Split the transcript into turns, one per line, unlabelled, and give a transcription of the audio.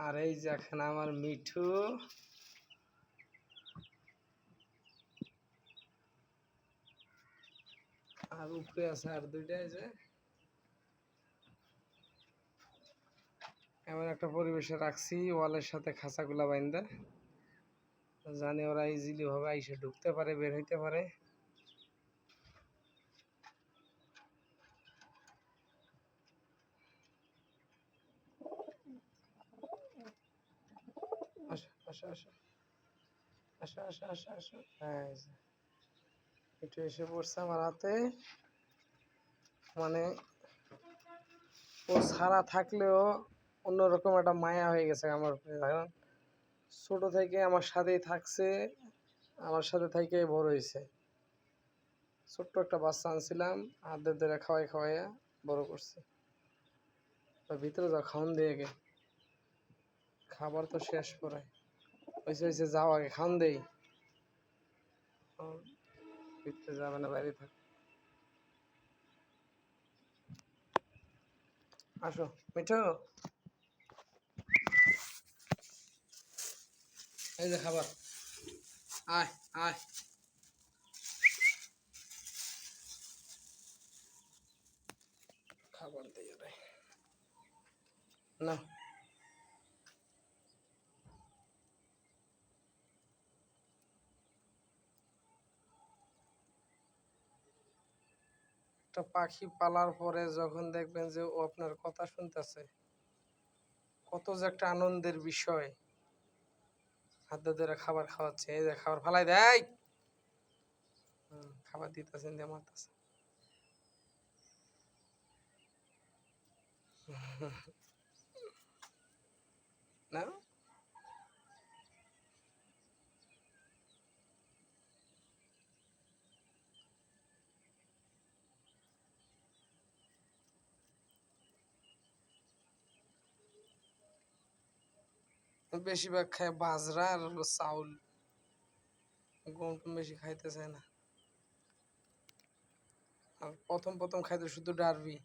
আর এই যে এখন আমার মিঠু আর উপরে আছে আর দুইটা। এই যে এমন একটা পরিবেশে রাখছি ওয়ালের সাথে খাঁচাগুলা বাইন্দা, জানি ওরা ইজিলি ভাবে আইসে ঢুকতে পারে, বের হইতে পারে। আসো আসো আসো আসো আসো আসো আসো। হ্যাঁ একটু এসে পড়ছে আমার হাতে। মানে ও ছাড়া থাকলেও অন্যরকম একটা মায়া হয়ে গেছে আমার উপরে। কারণ ছোট থেকে আমার সাথেই থাকছে, আমার সাথে থেকে বড় হয়েছে। ছোট্ট একটা বাচ্চা আনছিলাম, হাতে ধরে খাওয়াই খাওয়াইয়া বড় করছে। ভিতরে যাও, খাওন দিয়ে গে, খাবার তো শেষ করে হয়েছে হয়েছে, যাও আগে খাওন দেই। ভিতরে যাবে না, বাইরে থাক। আসো মিঠু, এই যে খাবার, আয় আয়। খাবার দিয়ে রে না। একটা পাখি পালার পরে যখন দেখবেন যে ও আপনার কথা শুনতেছে, কত যে একটা আনন্দের বিষয়। হাতে ধরে খাবার খাওয়াচ্ছে, এই যে খাবার ফালাই দেয়, খাবার দিতেছেন দিয়ে মারতেছে। না বেশিরভাগ খায় বাজরা আর হলো চাউল, গম টম বেশি খাইতে চায় না। আর প্রথম প্রথম খাইতে শুধু ডারবি।